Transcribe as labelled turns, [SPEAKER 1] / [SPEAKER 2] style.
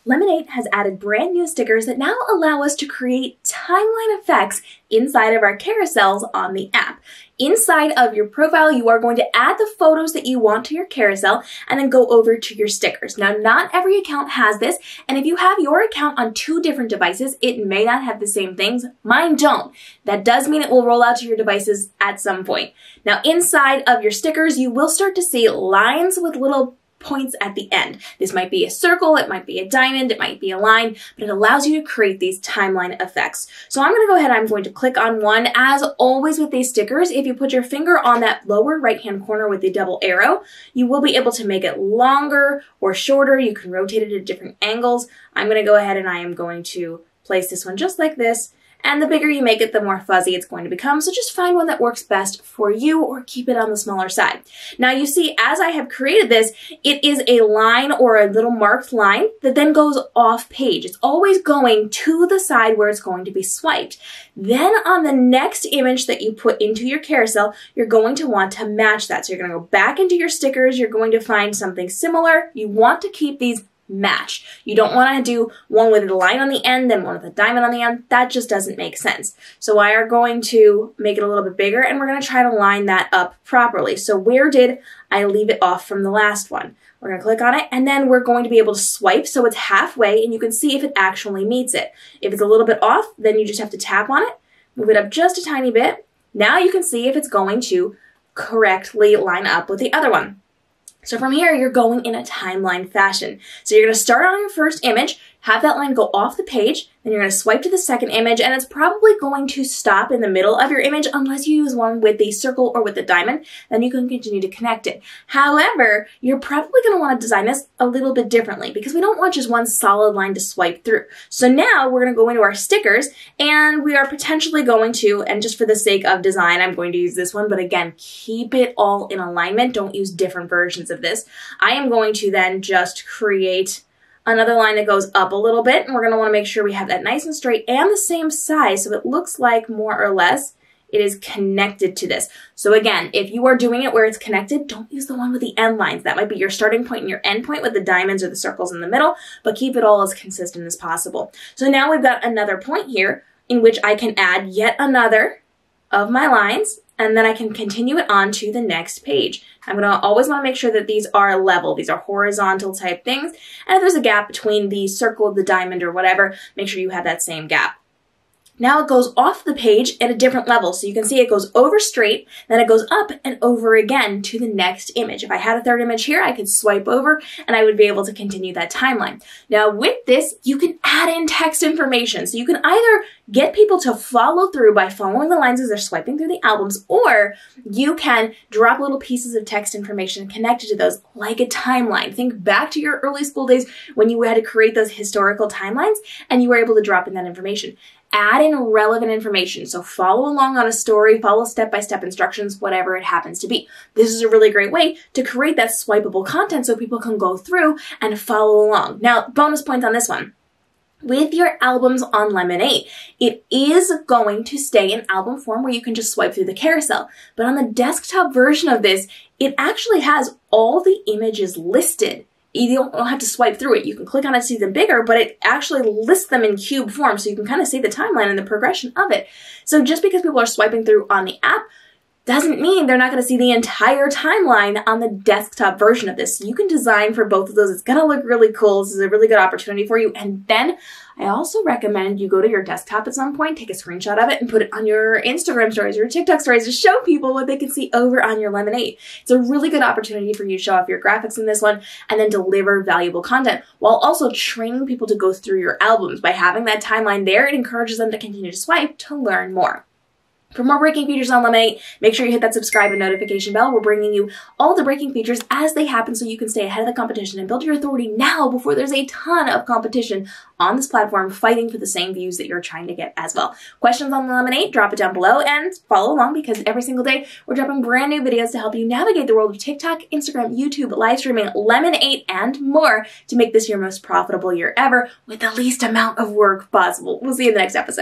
[SPEAKER 1] Lemon8 has added brand new stickers that now allow us to create timeline effects inside of our carousels on the app. Inside of your profile, you are going to add the photos that you want to your carousel and then go over to your stickers. Now, not every account has this, and if you have your account on 2 different devices, it may not have the same things. Mine don't. That does mean it will roll out to your devices at some point. Now, inside of your stickers, you will start to see lines with little points at the end. This might be a circle, it might be a diamond, it might be a line, but it allows you to create these timeline effects. So I'm going to go ahead, I'm going to click on one. As always with these stickers, if you put your finger on that lower right-hand corner with the double arrow, you will be able to make it longer or shorter. You can rotate it at different angles. I'm going to go ahead and I am going to place this one just like this. And the bigger you make it, the more fuzzy it's going to become. So just find one that works best for you or keep it on the smaller side. Now you see, as I have created this, it is a line or a little marked line that then goes off page. It's always going to the side where it's going to be swiped. Then on the next image that you put into your carousel, you're going to want to match that. So you're going to go back into your stickers. You're going to find something similar. You want to keep these match. You don't want to do one with a line on the end and one with a diamond on the end. That just doesn't make sense. So I are going to make it a little bit bigger and we're going to try to line that up properly. So where did I leave it off from the last one? We're going to click on it and then we're going to be able to swipe so it's halfway and you can see if it actually meets it. If it's a little bit off, then you just have to tap on it, move it up just a tiny bit. Now you can see if it's going to correctly line up with the other one. So from here, you're going in a timeline fashion. So you're going to start on your first image, have that line go off the page, then you're going to swipe to the second image, and it's probably going to stop in the middle of your image unless you use one with the circle or with the diamond, then you can continue to connect it. However, you're probably going to want to design this a little bit differently because we don't want just one solid line to swipe through. So now we're going to go into our stickers, and we are potentially going to, and just for the sake of design, I'm going to use this one, but again, keep it all in alignment. Don't use different versions of this. I am going to then just create another line that goes up a little bit, and we're going to want to make sure we have that nice and straight and the same size so it looks like more or less it is connected to this. So again, if you are doing it where it's connected, don't use the one with the end lines. That might be your starting point and your end point with the diamonds or the circles in the middle, but keep it all as consistent as possible. So now we've got another point here in which I can add yet another of my lines, and then I can continue it on to the next page. I'm going to always want to make sure that these are level. These are horizontal type things. And if there's a gap between the circle, the diamond, or whatever, make sure you have that same gap. Now it goes off the page at a different level. So you can see it goes over straight, then it goes up and over again to the next image. If I had a third image here, I could swipe over and I would be able to continue that timeline. Now with this, you can add in text information. So you can either get people to follow through by following the lines as they're swiping through the albums, or you can drop little pieces of text information connected to those like a timeline. Think back to your early school days when you had to create those historical timelines and you were able to drop in that information. Add in relevant information. So follow along on a story, follow step-by-step instructions, whatever it happens to be. This is a really great way to create that swipeable content so people can go through and follow along. Now, bonus points on this one. With your albums on Lemon8, it is going to stay in album form where you can just swipe through the carousel. But on the desktop version of this, it actually has all the images listed. You don't have to swipe through it. You can click on it to see them bigger, but it actually lists them in cube form, so you can kind of see the timeline and the progression of it. So just because people are swiping through on the app doesn't mean they're not going to see the entire timeline on the desktop version of this. So you can design for both of those. It's going to look really cool. This is a really good opportunity for you. And then I also recommend you go to your desktop at some point, take a screenshot of it, and put it on your Instagram stories or your TikTok stories to show people what they can see over on your Lemon8. It's a really good opportunity for you to show off your graphics in this one and then deliver valuable content while also training people to go through your albums. By having that timeline there, it encourages them to continue to swipe to learn more. For more breaking features on Lemon8, make sure you hit that subscribe and notification bell. We're bringing you all the breaking features as they happen so you can stay ahead of the competition and build your authority now before there's a ton of competition on this platform fighting for the same views that you're trying to get as well. Questions on Lemon8, drop it down below and follow along because every single day we're dropping brand new videos to help you navigate the world of TikTok, Instagram, YouTube, live streaming, Lemon8, and more to make this your most profitable year ever with the least amount of work possible. We'll see you in the next episode.